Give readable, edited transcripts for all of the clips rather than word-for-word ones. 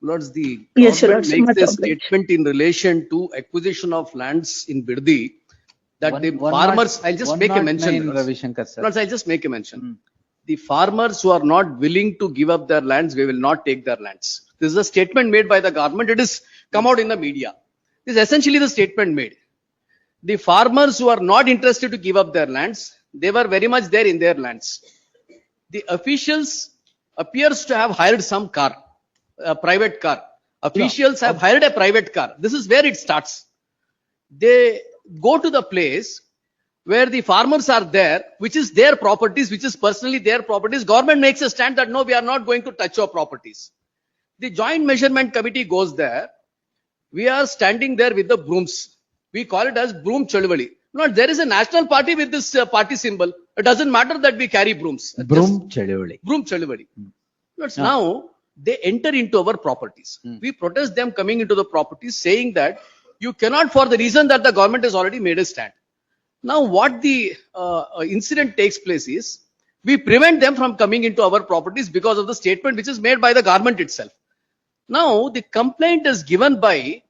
Lords, the Yes, Your government Lordship, makes my a problem. statement in relation to acquisition of lands in Birdi that the farmers, I'll just make a mention. Ravi Shankar sir. Lords, I'll just make a mention. The farmers who are not willing to give up their lands, we will not take their lands. This is a statement made by the government. It is come out in the media. This is essentially the statement made. The farmers who are not interested to give up their lands, they were very much there in their lands. The officials appears to have hired some car, a private car. Officials have hired a private car. This is where it starts. They go to the place where the farmers are there, which is their properties, which is personally their properties. Government makes a stand that no, we are not going to touch your properties. The Joint Measurement Committee goes there. We are standing there with the brooms. We call it as broom chalvali. No, there is a national party with this party symbol. It doesn't matter that we carry brooms. Broom Chalivali. Broom chalvali. Now they enter into our properties. We protest them coming into the properties, saying that you cannot, for the reason that the government has already made a stand. Now what the incident takes place is, we prevent them from coming into our properties because of the statement which is made by the government itself. Now the complaint is given by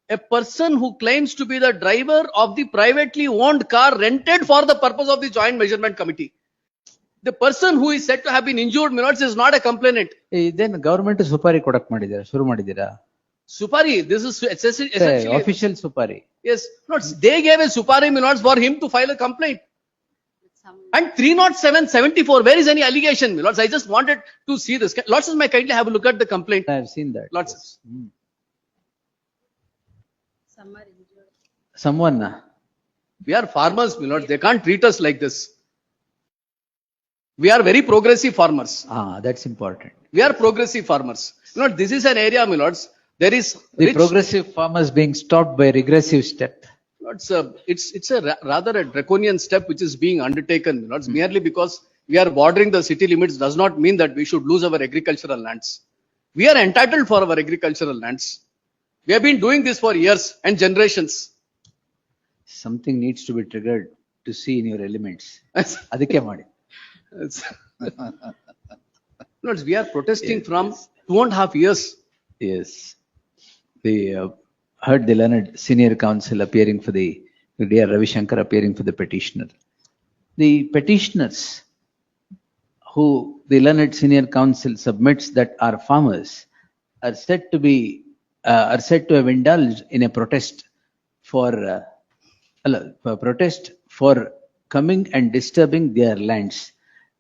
a person who claims to be the driver of the privately owned car rented for the purpose of the Joint Measurement Committee. The person who is said to have been injured, Minors, is not a complainant. Then government supari kodak madidara, shuru madidira. Supari, this is essentially Official supari. yes. No, they gave a supari, Minors, for him to file a complaint. And 307/74, where is any allegation, Lords? I just wanted to see this. Lords, may I kindly have a look at the complaint? I have seen that. Lords. Someone. We are farmers, my lord. They can't treat us like this. We are very progressive farmers. That's important. We are progressive farmers. You know, this is an area, my lords. There is The rich, progressive farmers being stopped by regressive step. lords, it's a rather a draconian step which is being undertaken, my lords. Merely because we are bordering the city limits does not mean that we should lose our agricultural lands. We are entitled for our agricultural lands. We have been doing this for years and generations. Something needs to be triggered to see in your elements. Adike madi. Lords, we are protesting from 2.5 years. Yes. We heard the learned senior counsel appearing for the dear Ravi Shankar appearing for the petitioner. The petitioners who the learned senior counsel submits that are farmers are said to have indulged in a protest for coming and disturbing their lands,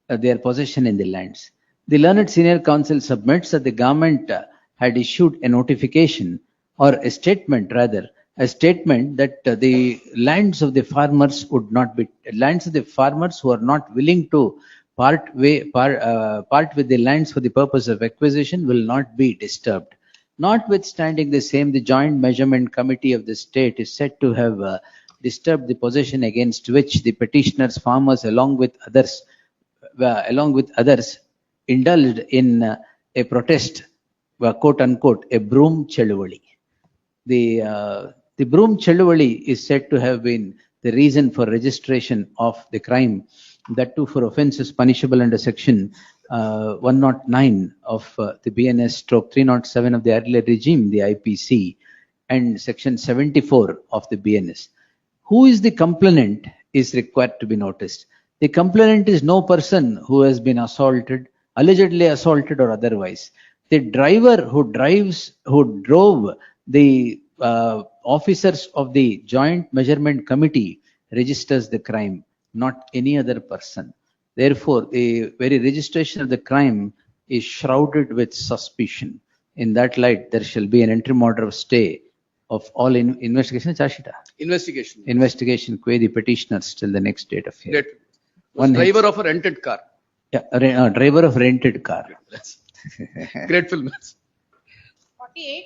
their possession in the lands. The learned senior counsel submits that the government had issued a notification or a statement rather, a statement that the lands of the farmers would not be, lands of the farmers who are not willing to part with the lands for the purpose of acquisition will not be disturbed. Notwithstanding the same, the Joint Measurement Committee of the state is said to have disturbed the possession against which the petitioners, farmers, along with others, indulged in a protest, quote unquote, a broom chaluvali. The broom chaluvali is said to have been the reason for registration of the crime, that too for offences punishable under section 109 of the BNS/307 of the earlier regime, the IPC, and section 74 of the BNS. Who is the complainant is required to be noticed. The complainant is no person who has been assaulted, allegedly assaulted or otherwise. The driver who drove the officers of the Joint Measurement Committee registers the crime, not any other person. Therefore, the very registration of the crime is shrouded with suspicion. In that light, there shall be an interim order of stay of all investigation. Investigation quay the petitioners till the next date of hearing. One driver of a rented car. Yeah, driver of rented car. Grateful. 48.